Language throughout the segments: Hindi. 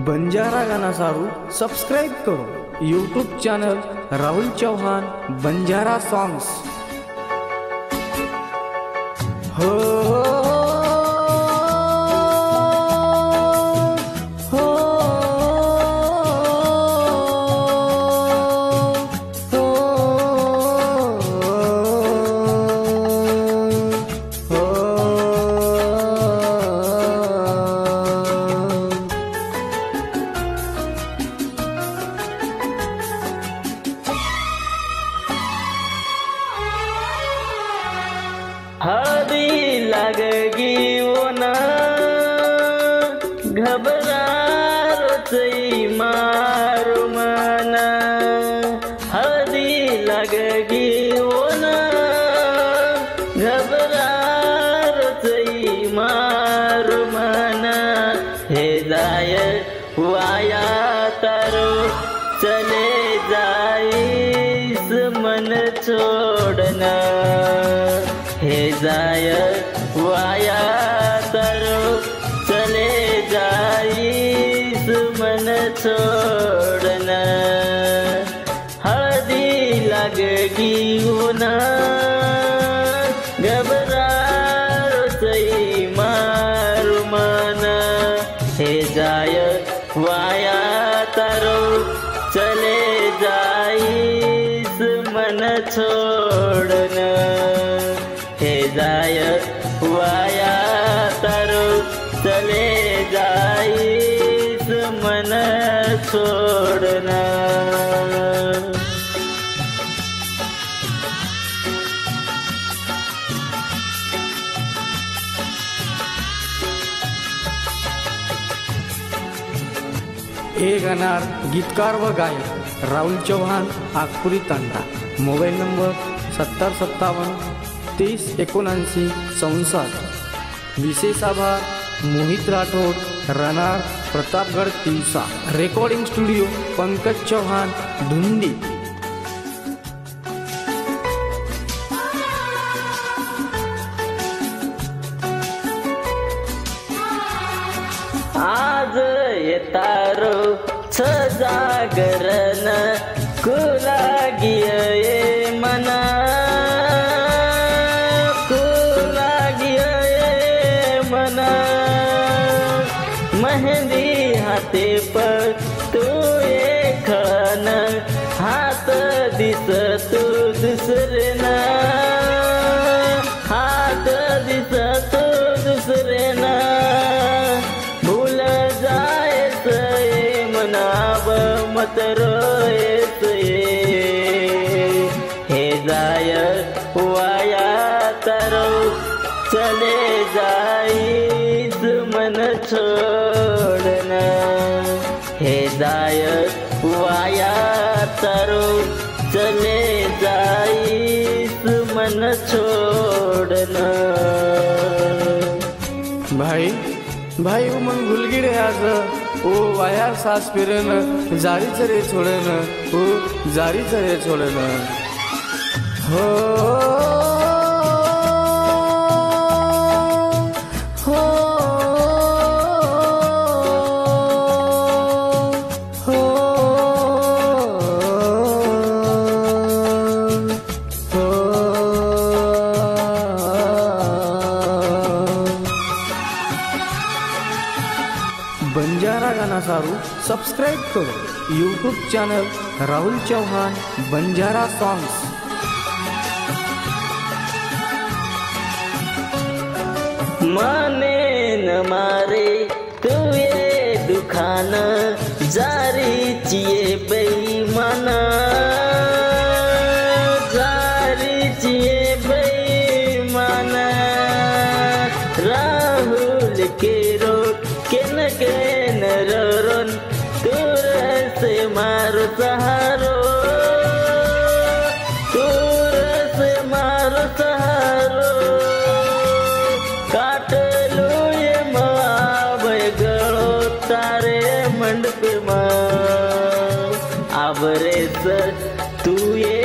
बंजारा गाना सारू सब्सक्राइब करो YouTube channel Rahul Chauhan Banjara songs. हो हरी लगगी वो ना घबरारचई मारू मना। हरी लगगी वो ना घबरारचई मारू मना। हे जाय वाया तारो चले जाईस मन छोड़ना। हे जाय वाया तारो चले जाईस मन छोड़ना। हळदी लगगी होना घबरारचई मारू मना। हे जाय वाया तारो चले जाईस मन छोड़ना। हे जाय वाया तारो चले जाईस मन छोड़ना। हे गाणार गीतकार व गायक राहुल चौहान आगपुरी तांडा। Mobile number 7057307964। विशेष आभार मोहित राठोड राहणार प्रतापगड तिवसा। Recording studio Pankaj Chauhan Dhundi. आज येतारो छ जागरण कुलागिय मना। कुलागिय मना मेहंदी हाथे पर तू खन हात दिस तू दुसरे ना। हात दिस तू दुसरे ना। भूल जायस मनाव मत रोयस। हे जाय वाया तारो चले जाईस मन छोड़ना। हे जाय वाया तारो चले जाईस मन छोड़ना। भाई भाई वो मन भूलगी रे आज ओ वाया सास फिरन जारी चरे छोड़न ओ जारी चरे छोड़न। हो हो हो बंजारा गाना सारू सब्सक्राइब करो YouTube channel Rahul Chauhan Banjara songs. माने न मारे तू ये दुखान जारी चिए बेईमाना। जारी चिए बेईमाना। राहुल के रोक केन केन रोन दूर से मारो सहारो। दूर से मारो सहारो। काटलो ये मावय गळो तारे मंडप मा। आवरेस तू ये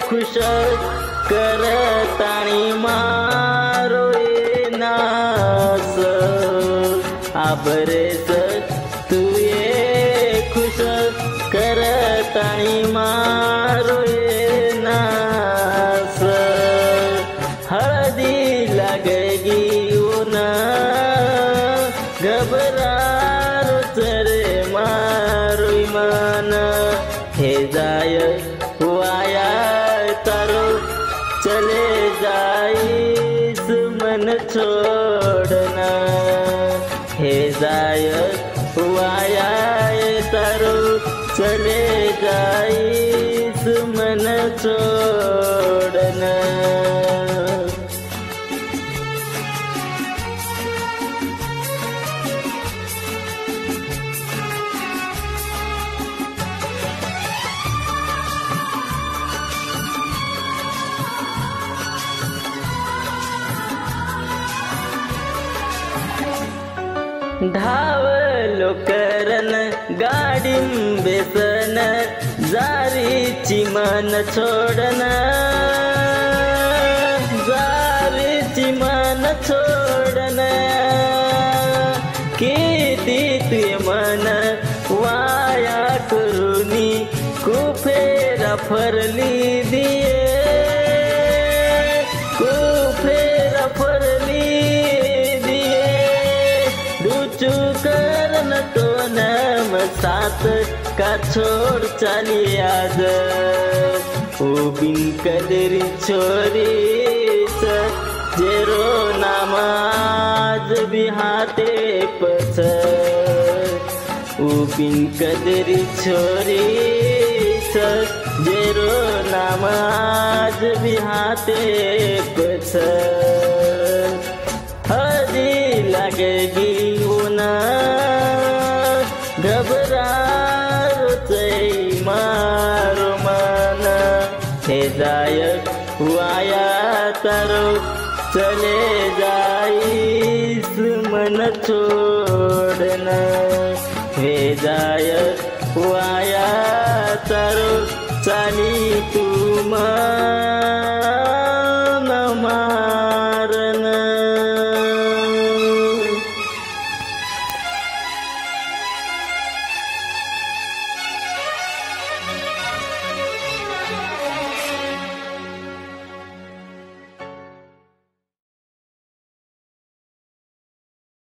खुश कर ताणी मारो ये नास। आवरेस तू ये करताणी मारो ये नास हळदी लागेगी ऊन घबरारो चरे मारो मन हे जाय वाया तारो चले जाईस मन छोड़ना हे जाय वाया तारो चले जाईस मन छोड़ना। धावलो करन गाडीम बेसन जारीची मन छोडना जारीची मन छोडना किती तुझे मन वाया करूनी कुफेरा फरली दिये कुफेरा फरली करन तो नम साथ का छोड़ चली आज ओ बिन कदरी छोरी जेरो नमाज बिहाते पछ ओ बिन कदरी छोरी जेरो नमाज बिहाते पछ हदी लगेगी ऊना घबरारो चै मारो मन हे जाय वाया तारो चले जाईस मन छोड़ना हे जाय वाया तारो चाली तू मन